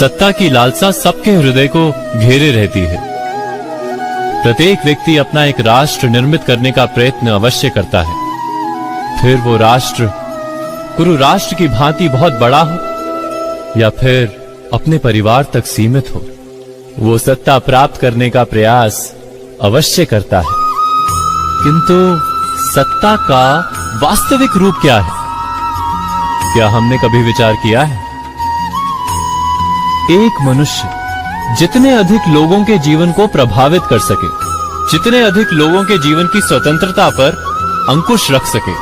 सत्ता की लालसा सबके हृदय को घेरे रहती है। प्रत्येक व्यक्ति अपना एक राष्ट्र निर्मित करने का प्रयत्न अवश्य करता है। फिर वो राष्ट्र कुरु राष्ट्र की भांति बहुत बड़ा हो या फिर अपने परिवार तक सीमित हो, वो सत्ता प्राप्त करने का प्रयास अवश्य करता है। किंतु सत्ता का वास्तविक रूप क्या है? क्या हमने कभी विचार किया है? एक मनुष्य जितने अधिक लोगों के जीवन को प्रभावित कर सके, जितने अधिक लोगों के जीवन की स्वतंत्रता पर अंकुश रख सके,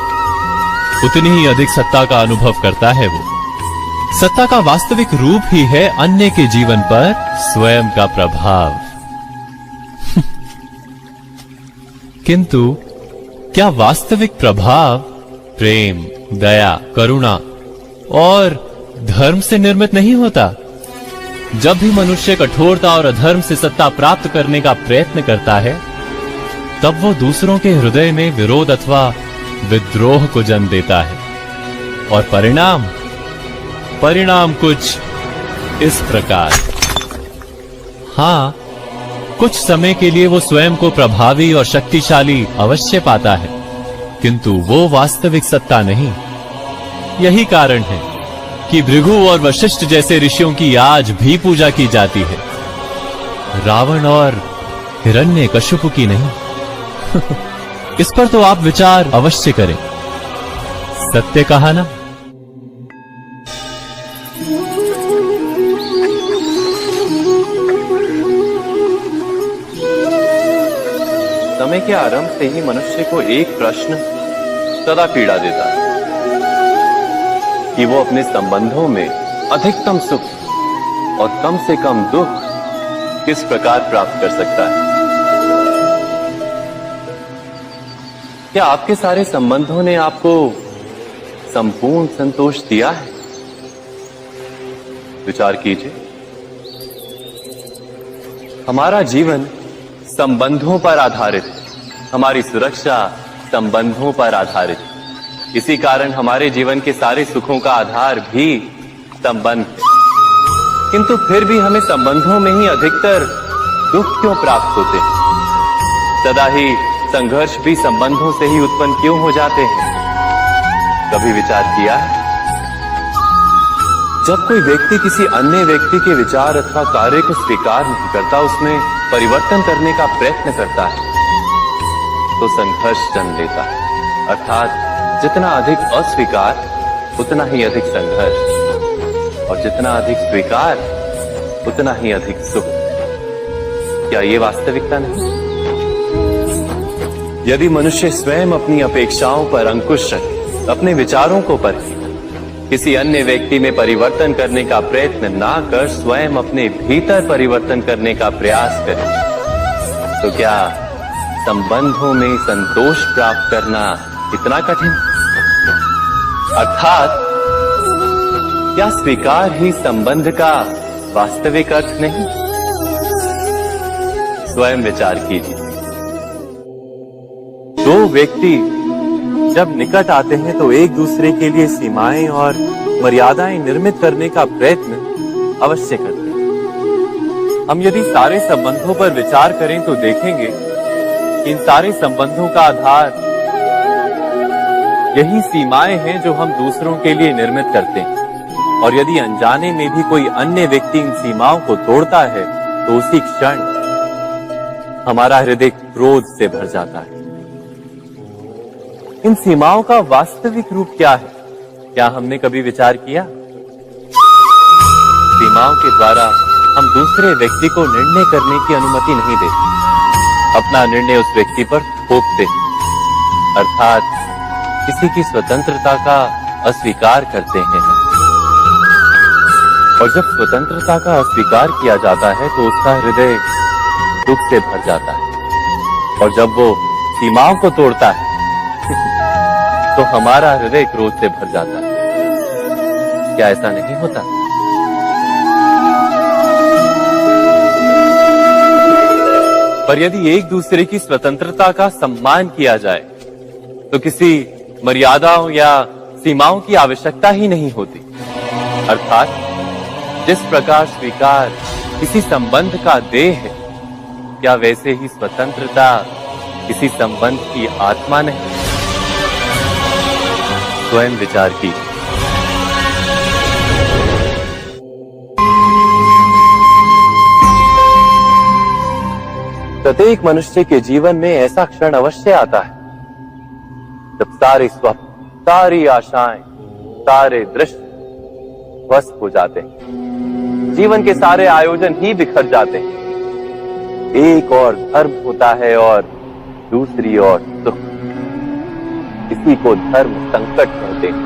उतनी ही अधिक सत्ता का अनुभव करता है वो। सत्ता का वास्तविक रूप ही है अन्य के जीवन पर स्वयं का प्रभाव। किंतु क्या वास्तविक प्रभाव प्रेम, दया, करुणा और धर्म से निर्मित नहीं होता? जब भी मनुष्य कठोरता और अधर्म से सत्ता प्राप्त करने का प्रयत्न करता है, तब वो दूसरों के हृदय में विरोध अथवा विद्रोह को जन्म देता है। और परिणाम कुछ इस प्रकार। हां, कुछ समय के लिए वो स्वयं को प्रभावी और शक्तिशाली अवश्य पाता है, किंतु वो वास्तविक सत्ता नहीं। यही कारण है कि भृगु और वशिष्ठ जैसे ऋषियों की आज भी पूजा की जाती है, रावण और हिरण्यकशिपु की नहीं। इस पर तो आप विचार अवश्य करें। सत्य कहा ना? समय के आरंभ से ही मनुष्य को एक प्रश्न सदा पीड़ा देता है कि वो अपने संबंधों में अधिकतम सुख और कम से कम दुख किस प्रकार प्राप्त कर सकता है। क्या आपके सारे संबंधों ने आपको संपूर्ण संतोष दिया है? विचार कीजिए। हमारा जीवन संबंधों पर आधारित है, हमारी सुरक्षा संबंधों पर आधारित है। इसी कारण हमारे जीवन के सारे सुखों का आधार भी संबंध है। किंतु फिर भी हमें संबंधों में ही अधिकतर दुख क्यों प्राप्त होते हैं? सदा ही संघर्ष भी संबंधों से ही उत्पन्न क्यों हो जाते हैं? कभी विचार किया है? जब कोई व्यक्ति किसी अन्य व्यक्ति के विचार अथवा कार्य को स्वीकार नहीं करता, उसमें परिवर्तन करने का प्रयत्न करता है, तो संघर्ष जन्म लेता है। अर्थात जितना अधिक अस्वीकार उतना ही अधिक संघर्ष, और जितना अधिक स्वीकार उतना ही अधिक सुख। क्या ये वास्तविकता नहीं? यदि मनुष्य स्वयं अपनी अपेक्षाओं पर अंकुश रखे, अपने विचारों को परखे, किसी अन्य व्यक्ति में परिवर्तन करने का प्रयत्न ना कर स्वयं अपने भीतर परिवर्तन करने का प्रयास करे, तो क्या संबंधों में संतोष प्राप्त करना इतना कठिन? अर्थात क्या स्वीकार ही संबंध का वास्तविक अर्थ नहीं? स्वयं विचार कीजिए। दो व्यक्ति जब निकट आते हैं तो एक दूसरे के लिए सीमाएं और मर्यादाएं निर्मित करने का प्रयत्न अवश्य करते हैं। हम यदि सारे संबंधों पर विचार करें तो देखेंगे कि इन सारे संबंधों का आधार यही सीमाएं हैं जो हम दूसरों के लिए निर्मित करते हैं। और यदि अनजाने में भी कोई अन्य व्यक्ति इन सीमाओं को तोड़ता है तो उसी क्षण हमारा हृदय क्रोध से भर जाता है। इन सीमाओं का वास्तविक रूप क्या है? क्या हमने कभी विचार किया? सीमाओं के द्वारा हम दूसरे व्यक्ति को निर्णय करने की अनुमति नहीं देते, अपना निर्णय उस व्यक्ति पर थोपते, अर्थात किसी की स्वतंत्रता का अस्वीकार करते हैं। और जब स्वतंत्रता का अस्वीकार किया जाता है तो उसका हृदय दुख से भर जाता है। और जब वो सीमाओं को तोड़ता है तो हमारा हृदय क्रोध से भर जाता है। क्या ऐसा नहीं होता? पर यदि एक दूसरे की स्वतंत्रता का सम्मान किया जाए तो किसी मर्यादाओं या सीमाओं की आवश्यकता ही नहीं होती। अर्थात जिस प्रकार स्वीकार किसी संबंध का देह है, क्या वैसे ही स्वतंत्रता किसी संबंध की आत्मा नहीं? स्वयं विचार कीजिए। प्रत्येक मनुष्य के जीवन में ऐसा क्षण अवश्य आता है जब सारे स्वप्न, सारी आशाएं, सारे दृश्य ध्वस्त हो जाते हैं। जीवन के सारे आयोजन ही बिखर जाते हैं। एक और धर्म होता है और दूसरी ओर सुख। इसी को धर्म संकट कहते हैं।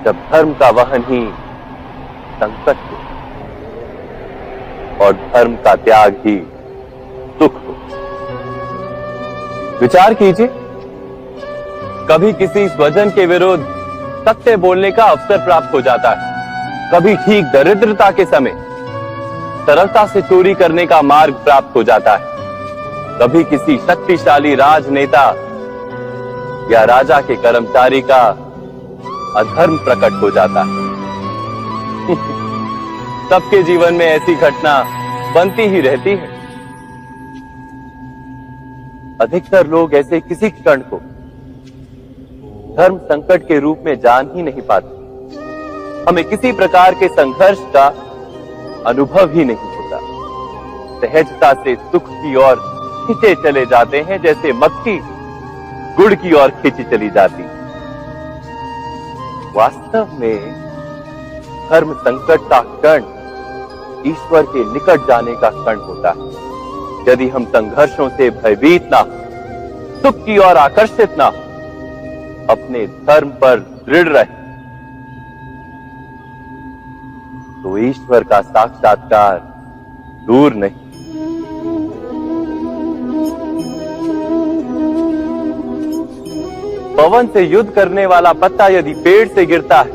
जब धर्म का वहन ही संकट हो और धर्म का त्याग ही सुख हो। विचार कीजिए, कभी किसी स्वजन के विरुद्ध सत्य बोलने का अवसर प्राप्त हो जाता है, कभी ठीक दरिद्रता के समय सरलता से चोरी करने का मार्ग प्राप्त हो जाता है, कभी किसी शक्तिशाली राजनेता या राजा के कर्मचारी का अधर्म प्रकट हो जाता है। सबके जीवन में ऐसी घटना बनती ही रहती है। अधिकतर लोग ऐसे किसी क्षण को धर्म संकट के रूप में जान ही नहीं पाते। हमें किसी प्रकार के संघर्ष का अनुभव ही नहीं होता। सहजता से सुख की ओर खींचे चले जाते हैं, जैसे मक्खी गुड़ की ओर खींची चली जाती। वास्तव में धर्म संकट का क्षण ईश्वर के निकट जाने का क्षण होता है। यदि हम संघर्षों से भयभीत ना हो, सुख की ओर आकर्षित ना हो, अपने धर्म पर दृढ़ रहे, तो ईश्वर का साक्षात्कार दूर नहीं। पवन से युद्ध करने वाला पत्ता यदि पेड़ से गिरता है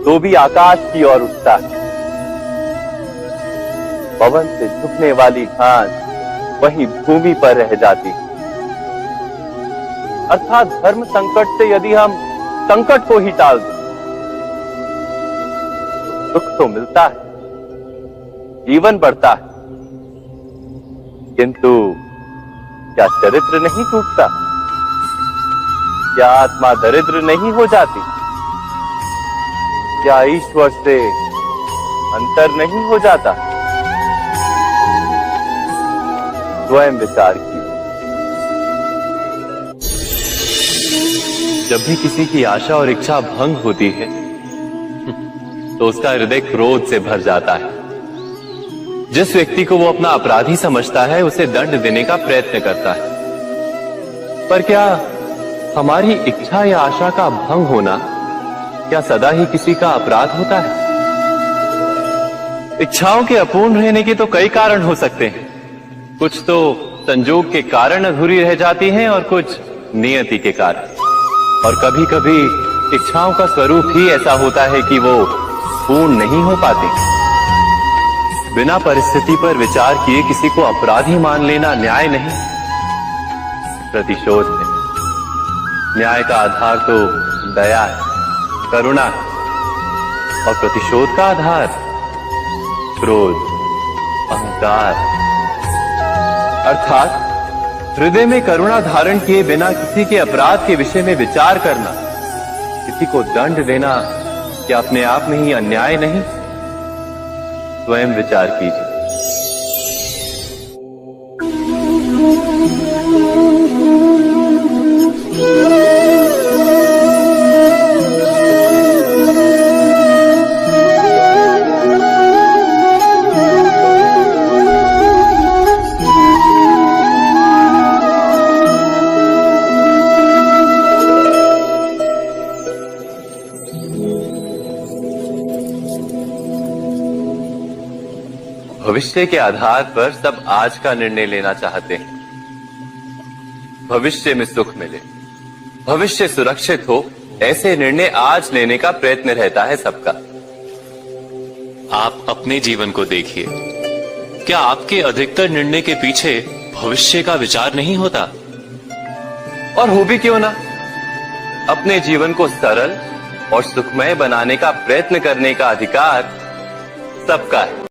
तो भी आकाश की ओर उठता है। पवन से झुकने वाली घास वहीं भूमि पर रह जाती है। अर्थात धर्म संकट से यदि हम संकट को ही टाल दें तो सुख तो मिलता है, जीवन बढ़ता है, किंतु क्या चरित्र नहीं टूटता? क्या आत्मा दरिद्र नहीं हो जाती? क्या ईश्वर से अंतर नहीं हो जाता? स्वयं विचार कीजिए। जब भी किसी की आशा और इच्छा भंग होती है तो उसका हृदय क्रोध से भर जाता है। जिस व्यक्ति को वो अपना अपराधी समझता है उसे दंड देने का प्रयत्न करता है। पर क्या हमारी इच्छा या आशा का भंग होना क्या सदा ही किसी का अपराध होता है? इच्छाओं के अपूर्ण रहने के तो कई कारण हो सकते हैं। कुछ तो संजोग के कारण अधूरी रह जाती हैं और कुछ नियति के कारण। और कभी कभी इच्छाओं का स्वरूप ही ऐसा होता है कि वो पूर्ण नहीं हो पाती। बिना परिस्थिति पर विचार किए किसी को अपराधी मान लेना न्याय नहीं, प्रतिशोध है। न्याय का आधार तो दया है, करुणा है, और प्रतिशोध का आधार क्रोध, अहंकार। अर्थात हृदय में करुणा धारण किए बिना किसी के अपराध के विषय में विचार करना, किसी को दंड देना, क्या अपने आप में ही अन्याय नहीं? स्वयं विचार कीजिए। भविष्य के आधार पर सब आज का निर्णय लेना चाहते हैं। भविष्य में सुख मिले, भविष्य सुरक्षित हो, ऐसे निर्णय आज लेने का प्रयत्न रहता है सबका। आप अपने जीवन को देखिए, क्या आपके अधिकतर निर्णय के पीछे भविष्य का विचार नहीं होता? और हो भी क्यों ना, अपने जीवन को सरल और सुखमय बनाने का प्रयत्न करने का अधिकार सबका है।